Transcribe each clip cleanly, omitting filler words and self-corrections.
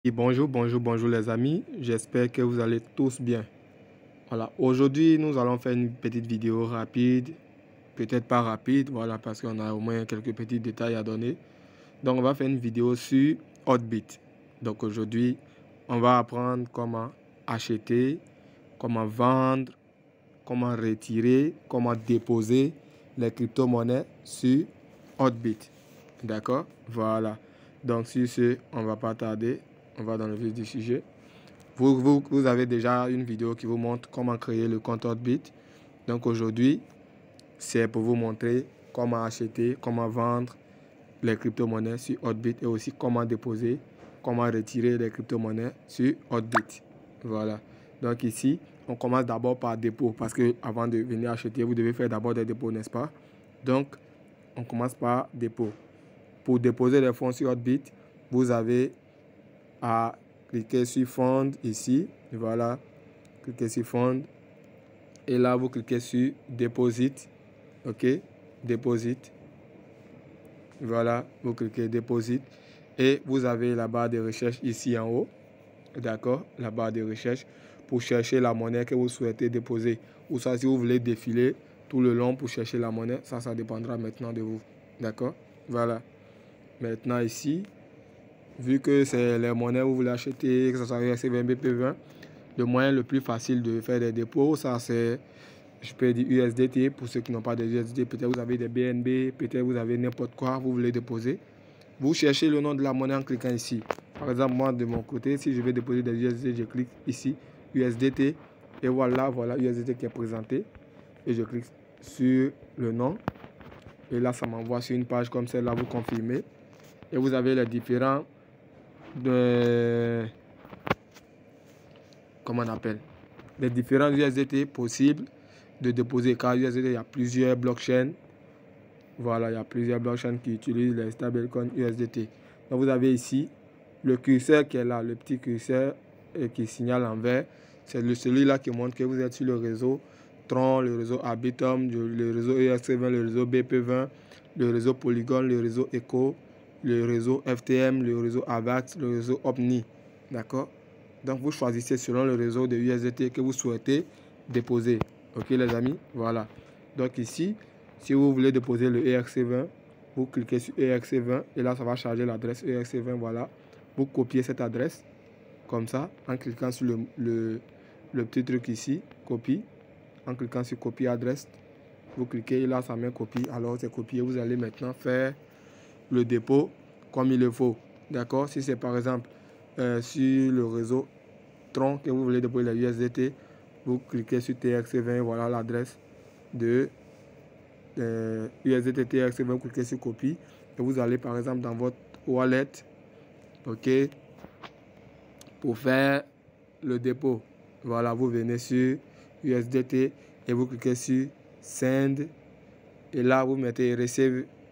Et bonjour les amis, j'espère que vous allez tous bien. Voilà, aujourd'hui nous allons faire une petite vidéo rapide, peut-être pas rapide, voilà, parce qu'on a au moins quelques petits détails à donner. Donc on va faire une vidéo sur Hotbit. Donc aujourd'hui, on va apprendre comment acheter, comment vendre, comment retirer, comment déposer les crypto-monnaies sur Hotbit. D'accord? Voilà. Donc sur ce, on va pas tarder. On va dans le vif du sujet. Vous avez déjà une vidéo qui vous montre comment créer le compte Hotbit. Donc aujourd'hui, c'est pour vous montrer comment acheter, comment vendre les crypto-monnaies sur Hotbit et aussi comment déposer, comment retirer les crypto-monnaies sur Hotbit. Voilà. Donc ici, on commence d'abord par dépôt parce que avant de venir acheter, vous devez faire d'abord des dépôts, n'est-ce pas? Donc, on commence par dépôt. Pour déposer les fonds sur Hotbit, vous avez à cliquer sur Fond ici. Voilà. Cliquez sur Fond. Et là, vous cliquez sur Deposit. OK? Deposit. Voilà. Vous cliquez Deposit. Et vous avez la barre de recherche ici en haut. D'accord? La barre de recherche pour chercher la monnaie que vous souhaitez déposer. Ou ça, si vous voulez défiler tout le long pour chercher la monnaie, ça dépendra maintenant de vous. D'accord? Voilà. Maintenant ici, vu que c'est les monnaies que vous voulez acheter, que ce soit USD20, BP20, le moyen le plus facile de faire des dépôts, ça c'est, je peux dire USDT, pour ceux qui n'ont pas de USDT, peut-être vous avez des BNB, peut-être vous avez n'importe quoi, vous voulez déposer. Vous cherchez le nom de la monnaie en cliquant ici. Par exemple, moi de mon côté, si je vais déposer des USDT, je clique ici, USDT, et voilà USDT qui est présenté. Et je clique sur le nom. Et là, ça m'envoie sur une page comme celle-là, vous confirmez. Et vous avez les différents comment on appelle, les différents USDT possibles de déposer, car USDT, il y a plusieurs blockchains. Voilà, il y a plusieurs blockchains qui utilisent les stablecoins USDT. Donc vous avez ici le curseur qui est là, le petit curseur qui signale en vert. C'est celui-là qui montre que vous êtes sur le réseau Tron, le réseau Arbitrum, le réseau ERC20, le réseau BP20, le réseau Polygon, le réseau Echo, le réseau FTM, le réseau AVAX, le réseau OMNI. D'accord? Donc vous choisissez selon le réseau de USDT que vous souhaitez déposer. Ok les amis? Voilà. Donc ici, si vous voulez déposer le ERC20, vous cliquez sur ERC20 et là ça va charger l'adresse ERC20. Voilà. Vous copiez cette adresse comme ça en cliquant sur le petit truc ici, copie. En cliquant sur copier adresse, vous cliquez et là ça met copie. Alors c'est copié. Vous allez maintenant faire le dépôt comme il le faut. D'accord? Si c'est par exemple sur le réseau Tron que vous voulez déposer la USDT, vous cliquez sur TRC20, voilà l'adresse de USDT TRC20, vous cliquez sur copie et vous allez par exemple dans votre wallet, ok, pour faire le dépôt. Voilà, vous venez sur USDT et vous cliquez sur Send et là vous mettez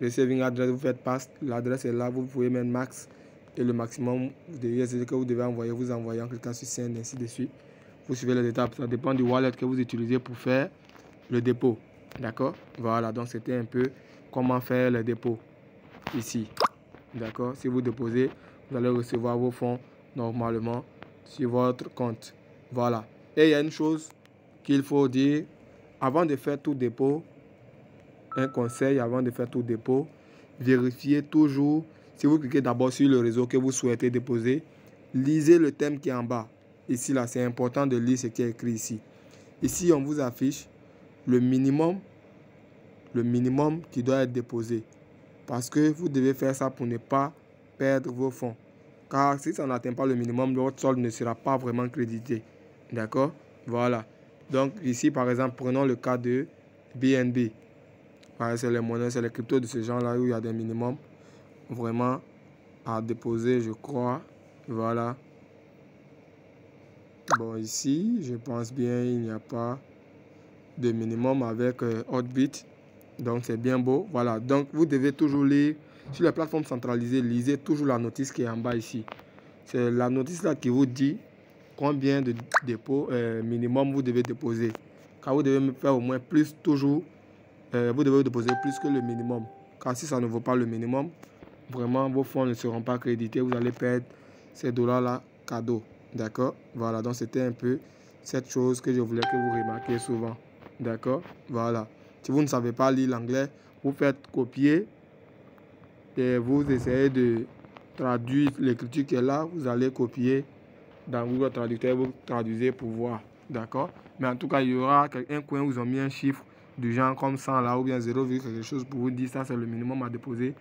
Receiving Address, vous faites paste, l'adresse est là, vous pouvez mettre max et le maximum de USDT que vous devez envoyer, vous envoyez en cliquant sur Send, ainsi de suite. Vous suivez les étapes, ça dépend du wallet que vous utilisez pour faire le dépôt. D'accord? Voilà, donc c'était un peu comment faire le dépôt ici. D'accord? Si vous déposez, vous allez recevoir vos fonds normalement sur votre compte. Voilà. Et il y a une chose qu'il faut dire, avant de faire tout dépôt, un conseil avant de faire tout dépôt, vérifiez toujours, si vous cliquez d'abord sur le réseau que vous souhaitez déposer, lisez le thème qui est en bas. Ici, là, c'est important de lire ce qui est écrit ici. Ici, on vous affiche le minimum qui doit être déposé. Parce que vous devez faire ça pour ne pas perdre vos fonds. Car si ça n'atteint pas le minimum, votre solde ne sera pas vraiment crédité. D'accord? Voilà. Donc ici, par exemple, prenons le cas de BNB. C'est les monnaies, c'est les cryptos de ce genre-là où il y a des minimums vraiment à déposer, je crois. Voilà. Bon, ici, je pense bien il n'y a pas de minimum avec Hotbit. Donc, c'est bien beau. Voilà. Donc, vous devez toujours lire sur les plateformes centralisées. Lisez toujours la notice qui est en bas ici. C'est la notice là qui vous dit combien de dépôts minimum vous devez déposer. Car vous devez faire au moins plus toujours. Vous devez déposer plus que le minimum. Car si ça ne vaut pas le minimum, vraiment, vos fonds ne seront pas crédités. Vous allez perdre ces dollars-là cadeaux. D'accord? Voilà, donc c'était un peu cette chose que je voulais que vous remarquiez souvent. D'accord? Voilà. Si vous ne savez pas lire l'anglais, vous faites copier et vous essayez de traduire l'écriture qui est là. Vous allez copier dans Google Traducteur, vous traduisez pour voir. D'accord? Mais en tout cas, il y aura un coin où ils ont mis un chiffre du genre comme 100 là ou bien 0, quelque chose pour vous dire ça c'est le minimum à déposer.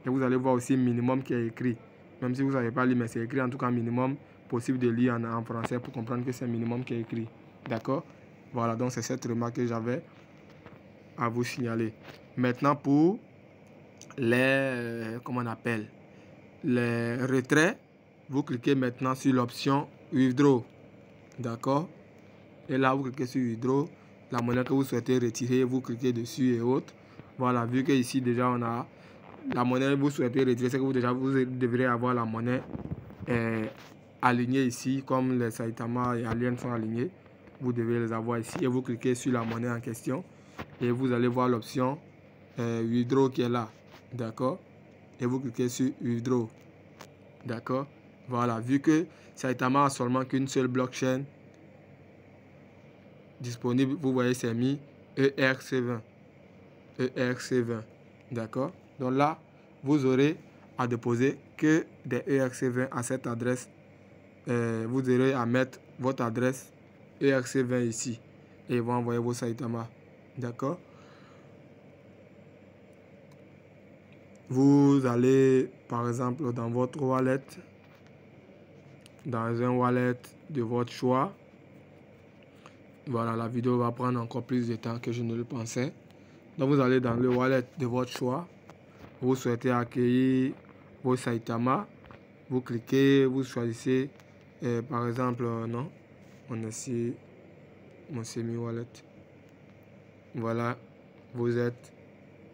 Et vous allez voir aussi le minimum qui est écrit. Même si vous ne savez pas lire, mais c'est écrit en tout cas minimum possible de lire en français pour comprendre que c'est le minimum qui est écrit. D'accord? Voilà, donc c'est cette remarque que j'avais à vous signaler. Maintenant pour les, comment on appelle, les retraits, vous cliquez maintenant sur l'option Withdraw. D'accord? Et là, vous cliquez sur Withdraw. La monnaie que vous souhaitez retirer, vous cliquez dessus et autres. Voilà, vu que ici déjà on a la monnaie que vous souhaitez retirer, c'est que vous devrez avoir la monnaie alignée ici, comme les Saitama et Alien sont alignés. Vous devez les avoir ici et vous cliquez sur la monnaie en question et vous allez voir l'option Withdraw qui est là. D'accord? Et vous cliquez sur Withdraw. D'accord? Voilà, vu que Saitama a seulement qu'une seule blockchain disponible, vous voyez c'est mis ERC20. ERC20. D'accord? Donc là, vous aurez à déposer que des ERC20 à cette adresse. Vous aurez à mettre votre adresse ERC20 ici. Et ils vont envoyer vos Saitama. D'accord? Vous allez, par exemple, dans votre wallet, dans un wallet de votre choix. Voilà, la vidéo va prendre encore plus de temps que je ne le pensais. Donc, vous allez dans le wallet de votre choix. Vous souhaitez accueillir vos Saitama. Vous cliquez, vous choisissez, par exemple, non, on a ici mon semi-wallet. Voilà, vous êtes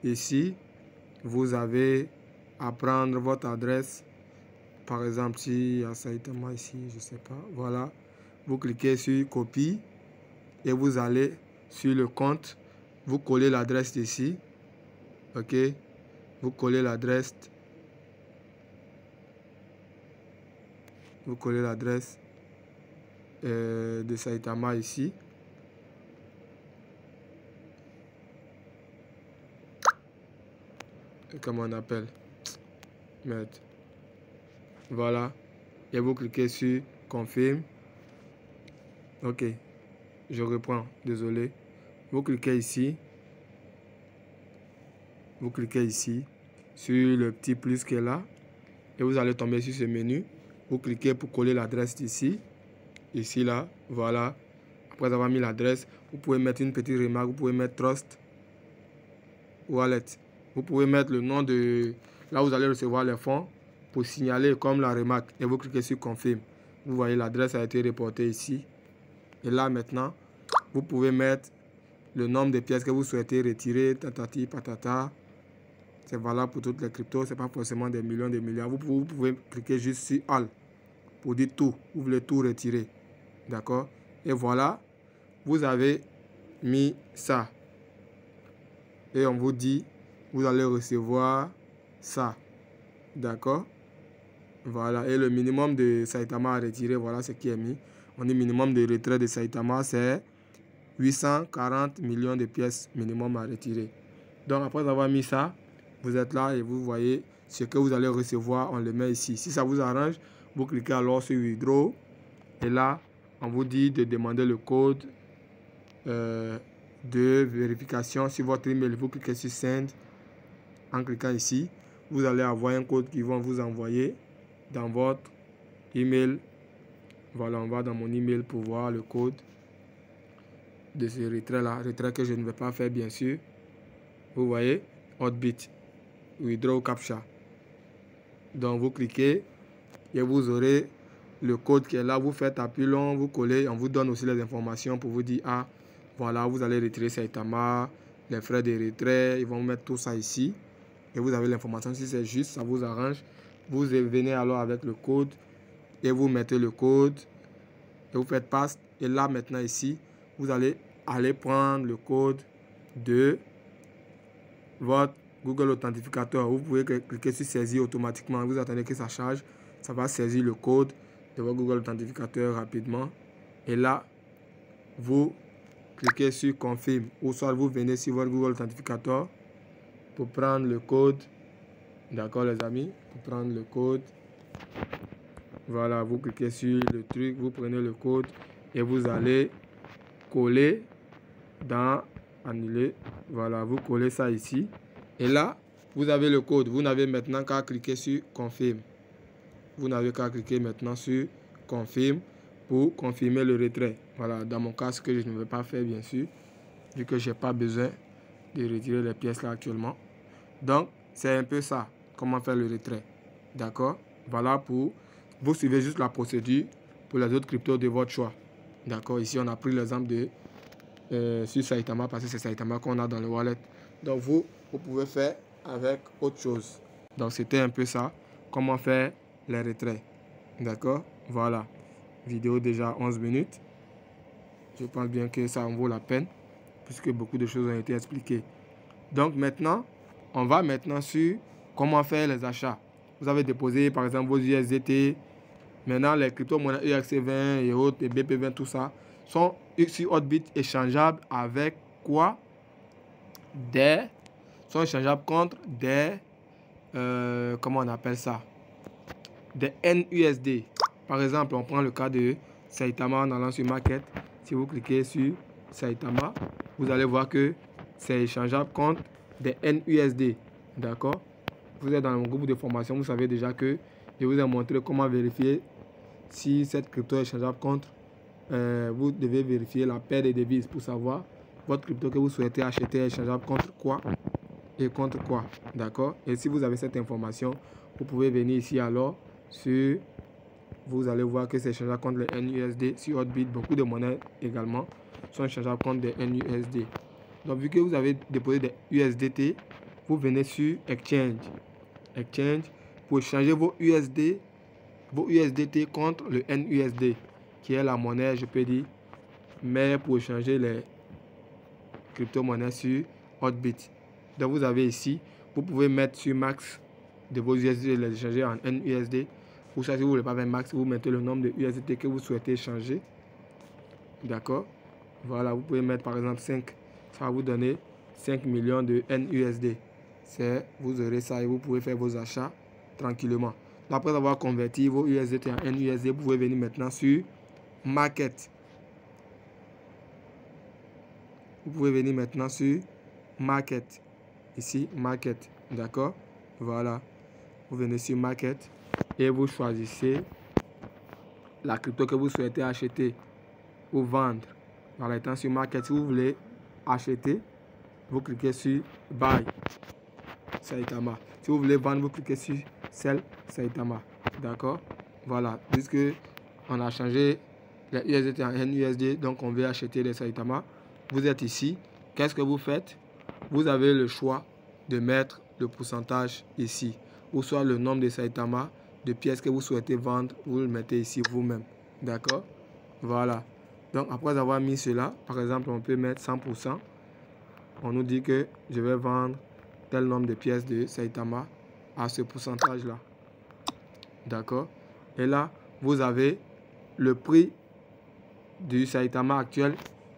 ici. Vous avez à prendre votre adresse. Par exemple, s'il y a Saitama ici, je ne sais pas. Voilà, vous cliquez sur copie et vous allez sur le compte. Vous collez l'adresse ici. Ok, vous collez l'adresse. Vous collez l'adresse de Saitama ici. Comment on appelle? Merde. Voilà. Et vous cliquez sur confirme. Ok. Je reprends. Désolé. Vous cliquez ici. Vous cliquez ici sur le petit plus qui est là. Et vous allez tomber sur ce menu. Vous cliquez pour coller l'adresse ici. Ici, là. Voilà. Après avoir mis l'adresse, vous pouvez mettre une petite remarque. Vous pouvez mettre Trust Wallet. Vous pouvez mettre le nom de là où vous allez recevoir les fonds pour signaler comme la remarque. Et vous cliquez sur confirme. Vous voyez l'adresse a été reportée ici. Et là maintenant, vous pouvez mettre le nombre de pièces que vous souhaitez retirer. Tatati patata. C'est valable pour toutes les cryptos. Ce n'est pas forcément des millions, des milliards. Vous pouvez cliquer juste sur All pour dire tout. Vous voulez tout retirer. D'accord? Et voilà. Vous avez mis ça. Et on vous dit, vous allez recevoir ça. D'accord? Voilà. Et le minimum de Saitama à retirer, voilà ce qui est mis. On dit minimum de retrait de Saitama, c'est 840 millions de pièces minimum à retirer. Donc après avoir mis ça, vous êtes là et vous voyez ce que vous allez recevoir. On le met ici. Si ça vous arrange, vous cliquez alors sur Withdraw. Et là, on vous dit de demander le code de vérification sur votre email. Vous cliquez sur Send. En cliquant ici, vous allez avoir un code qui vont vous envoyer dans votre email. Voilà, on va dans mon email pour voir le code de ce retrait là. Retrait que je ne vais pas faire bien sûr. Vous voyez, Hotbit, Withdraw Captcha. Donc vous cliquez et vous aurez le code qui est là. Vous faites appui long, vous collez. On vous donne aussi les informations pour vous dire, ah, voilà, vous allez retirer Saitama, les frais de retrait. Ils vont mettre tout ça ici. Et vous avez l'information. Si c'est juste, ça vous arrange. Vous venez alors avec le code et vous mettez le code et vous faites paste. Et là, maintenant ici, vous allez aller prendre le code de votre Google Authentificateur. Vous pouvez cliquer sur saisir automatiquement. Vous attendez que ça charge. ça va saisir le code de votre Google Authentificateur rapidement. Et là, vous cliquez sur Confirme. Ou soit vous venez sur votre Google Authentificateur pour prendre le code. D'accord les amis? Pour prendre le code. Voilà, vous cliquez sur le truc, vous prenez le code et vous allez coller dans Annuler. Voilà, vous collez ça ici. Et là, vous avez le code. Vous n'avez maintenant qu'à cliquer sur Confirme. Vous n'avez qu'à cliquer maintenant sur Confirme pour confirmer le retrait. Voilà, dans mon cas, ce que je ne vais pas faire, bien sûr, vu que je n'ai pas besoin de retirer les pièces là actuellement. Donc, c'est un peu ça, comment faire le retrait. D'accord? Voilà, pour vous suivez juste la procédure pour les autres cryptos de votre choix. D'accord? Ici, on a pris l'exemple de sur Saitama parce que c'est Saitama qu'on a dans le wallet. Donc, vous pouvez faire avec autre chose. Donc, c'était un peu ça, comment faire les retraits. D'accord? Voilà. Vidéo déjà 11 minutes. Je pense bien que ça en vaut la peine puisque beaucoup de choses ont été expliquées. Donc, maintenant, on va maintenant sur comment faire les achats. Vous avez déposé par exemple vos USDT. Maintenant, les crypto-monnaies ERC20 et autres, et BP20, tout ça, sont sur Hotbit échangeables avec quoi? Sont échangeables contre des, comment on appelle ça? Des NUSD. Par exemple, on prend le cas de Saitama en allant sur Market. Si vous cliquez sur Saitama, vous allez voir que c'est échangeable contre des NUSD. D'accord? Vous êtes dans mon groupe de formation, vous savez déjà que je vous ai montré comment vérifier si cette crypto est échangeable contre. Vous devez vérifier la paire de devises pour savoir votre crypto que vous souhaitez acheter est échangeable contre quoi et contre quoi. D'accord? Et si vous avez cette information, vous pouvez venir ici alors sur... Vous allez voir que c'est échangeable contre les NUSD sur Hotbit. Beaucoup de monnaies également sont échangeables contre des NUSD. Donc, vu que vous avez déposé des USDT, vous venez sur Exchange. Exchange pour échanger vos USDT contre le NUSD, qui est la monnaie, je peux dire, mais pour échanger les crypto-monnaies sur Hotbit. Donc, vous avez ici, vous pouvez mettre sur max de vos USDT et les échanger en NUSD. Ou ça, si vous ne voulez pas mettre max, vous mettez le nombre de USDT que vous souhaitez échanger. D'accord? Voilà, vous pouvez mettre par exemple 5. Ça va vous donner 5 millions de NUSD. Vous aurez ça et vous pouvez faire vos achats tranquillement. Après avoir converti vos USDT en NUSD, vous pouvez venir maintenant sur Market. Vous pouvez venir maintenant sur Market. Ici, Market. D'accord? Voilà. Vous venez sur Market et vous choisissez la crypto que vous souhaitez acheter ou vendre. Voilà, étant sur Market, si vous voulez acheter, vous cliquez sur Buy Saitama. Si vous voulez vendre, vous cliquez sur Sell Saitama. D'accord? Voilà. Puisque on a changé les USDT en NUSD, donc on veut acheter les Saitama. Vous êtes ici. Qu'est-ce que vous faites? Vous avez le choix de mettre le pourcentage ici, ou soit le nombre de Saitama de pièces que vous souhaitez vendre, vous le mettez ici vous-même. D'accord? Voilà. Donc, après avoir mis cela, par exemple, on peut mettre 100%. On nous dit que je vais vendre tel nombre de pièces de Saitama à ce pourcentage-là. D'accord? Et là, vous avez le prix du Saitama actuel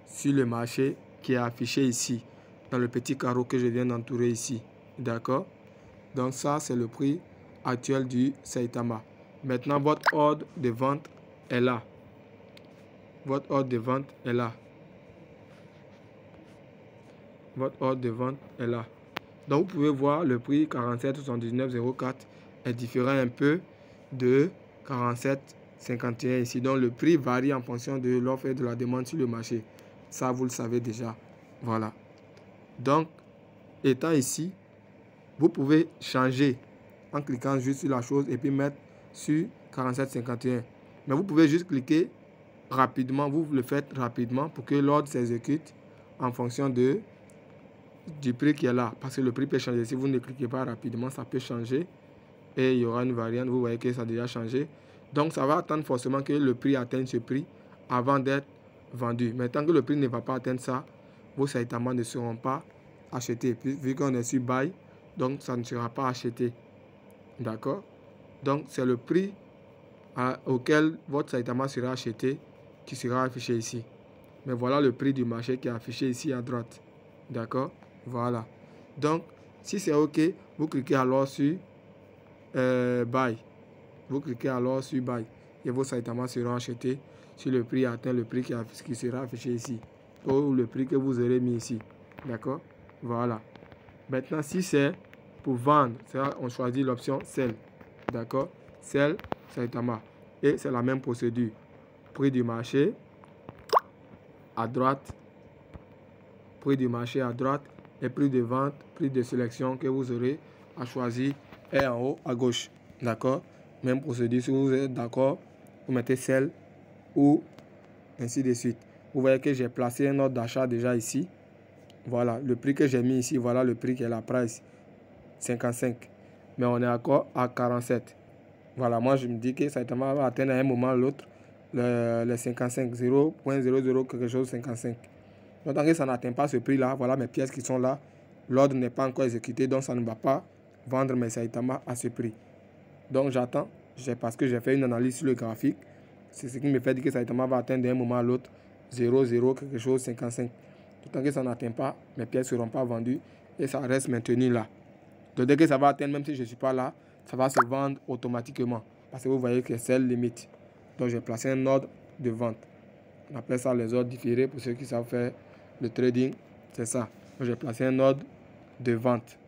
sur le marché qui est affiché ici, dans le petit carreau que je viens d'entourer ici. D'accord? Donc ça, c'est le prix actuel du Saitama. Maintenant, votre ordre de vente est là. Votre ordre de vente est là. Votre ordre de vente est là. Donc, vous pouvez voir le prix 47,79,04 est différent un peu de 47,51 ici. Donc, le prix varie en fonction de l'offre et de la demande sur le marché. Ça, vous le savez déjà. Voilà. Donc, étant ici, vous pouvez changer en cliquant juste sur la chose et puis mettre sur 47,51. Mais vous pouvez juste cliquer rapidement. Vous le faites rapidement pour que l'ordre s'exécute en fonction du prix qui est là. Parce que le prix peut changer. Si vous ne cliquez pas rapidement, ça peut changer. Et il y aura une variante. Vous voyez que ça a déjà changé. Donc, ça va attendre forcément que le prix atteigne ce prix avant d'être vendu. Mais tant que le prix ne va pas atteindre ça, vos Saitama ne seront pas achetés. Vu qu'on est sur Buy, donc ça ne sera pas acheté. D'accord? Donc, c'est le prix auquel votre Saitama sera acheté, qui sera affiché ici. Mais voilà le prix du marché qui est affiché ici à droite. D'accord? Voilà. Donc, si c'est OK, vous cliquez alors sur Buy. Vous cliquez alors sur Buy. Et vos Saitama seront achetés si le prix atteint le prix qui sera affiché ici. Ou le prix que vous aurez mis ici. D'accord? Voilà. Maintenant, si c'est pour vendre, on choisit l'option Sell. D'accord? Sell Saitama. Et c'est la même procédure. Prix du marché à droite. Prix du marché à droite. Et prix de vente, prix de sélection que vous aurez à choisir est en haut à gauche. D'accord? Même procédure. Si vous êtes d'accord, vous mettez Sell ou ainsi de suite. Vous voyez que j'ai placé un ordre d'achat déjà ici. Voilà, le prix que j'ai mis ici, voilà le prix qui est la price. 55. Mais on est encore à 47. Voilà, moi je me dis que Saitama va atteindre à un moment ou l'autre le 55, 0.00 quelque chose 55. Donc tant que ça n'atteint pas ce prix-là, voilà mes pièces qui sont là. L'ordre n'est pas encore exécuté, donc ça ne va pas vendre mes Saitama à ce prix. Donc j'attends, parce que j'ai fait une analyse sur le graphique. C'est ce qui me fait dire que Saitama va atteindre d'un moment à l'autre 0,0 quelque chose 55. Tant que ça n'atteint pas, mes pièces ne seront pas vendues et ça reste maintenu là. Donc dès que ça va atteindre, même si je ne suis pas là, ça va se vendre automatiquement. Parce que vous voyez que c'est le limite. Donc j'ai placé un ordre de vente. On appelle ça les ordres différés pour ceux qui savent faire le trading. C'est ça. Donc j'ai placé un ordre de vente.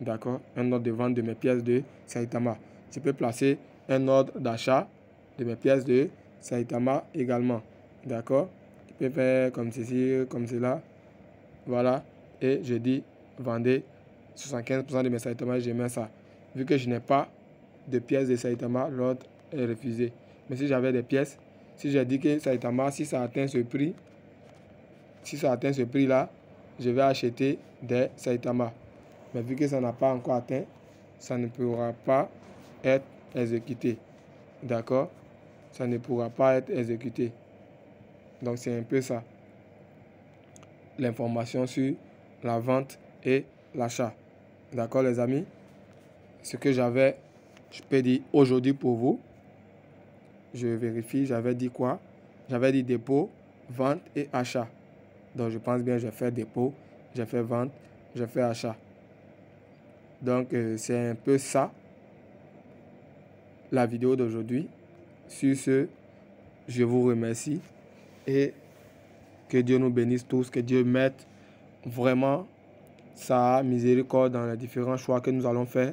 D'accord? Un ordre de vente de mes pièces de Saitama. Je peux placer un ordre d'achat de mes pièces de Saitama également. D'accord? Je peux faire comme ceci, comme cela. Voilà. Et je dis vendez 75% de mes Saitama, je mets ça. Vu que je n'ai pas de pièces de Saitama, l'ordre est refusé. Mais si j'avais des pièces, si j'ai dit que Saitama, si ça atteint ce prix, là, je vais acheter des Saitama. Mais vu que ça n'a pas encore atteint, ça ne pourra pas être exécuté. D'accord? Ça ne pourra pas être exécuté. Donc c'est un peu ça. L'information sur la vente et l'achat. D'accord les amis? Ce que j'avais, je peux dire aujourd'hui pour vous. Je vérifie, j'avais dit quoi? J'avais dit dépôt, vente et achat. Donc je pense bien j'ai fait dépôt, j'ai fait vente, j'ai fait achat. Donc c'est un peu ça la vidéo d'aujourd'hui. Sur ce, je vous remercie et que Dieu nous bénisse tous, que Dieu mette vraiment sa miséricorde dans les différents choix que nous allons faire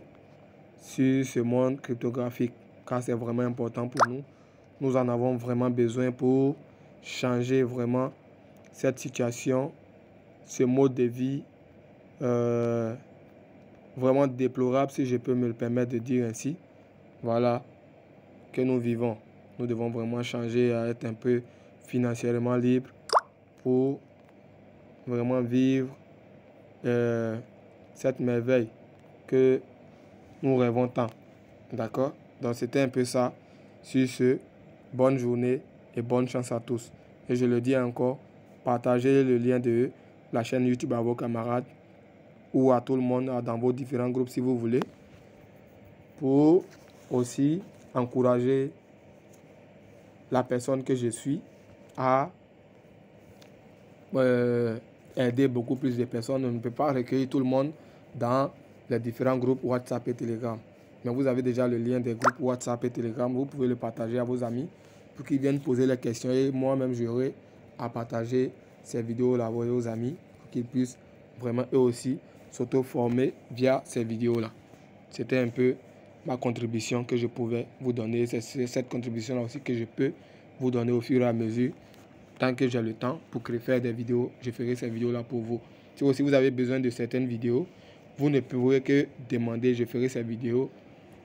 sur ce monde cryptographique, car c'est vraiment important pour nous. Nous en avons vraiment besoin pour changer vraiment cette situation, ce mode de vie vraiment déplorable, si je peux me le permettre de dire ainsi. Voilà, que nous vivons. Nous devons vraiment changer à être un peu financièrement libre pour vraiment vivre cette merveille que nous rêvons tant. D'accord? Donc c'était un peu ça. Sur ce, bonne journée et bonne chance à tous. Et je le dis encore, partagez le lien de la chaîne YouTube à vos camarades ou à tout le monde dans vos différents groupes si vous voulez, pour aussi encourager la personne que je suis à aider beaucoup plus de personnes. On ne peut pas recueillir tout le monde dans les différents groupes WhatsApp et Telegram. Mais vous avez déjà le lien des groupes WhatsApp et Telegram. Vous pouvez le partager à vos amis pour qu'ils viennent poser les questions. Et moi-même, j'aurai à partager ces vidéos-là à vos amis pour qu'ils puissent vraiment eux aussi s'auto-former via ces vidéos-là. C'était un peu ma contribution que je pouvais vous donner. C'est cette contribution-là aussi que je peux vous donner au fur et à mesure. Tant que j'ai le temps pour faire des vidéos, je ferai ces vidéos-là pour vous. Si aussi vous avez besoin de certaines vidéos, vous ne pourrez que demander. Je ferai ces vidéos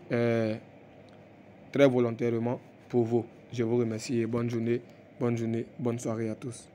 très volontairement pour vous. Je vous remercie et bonne journée, bonne soirée à tous.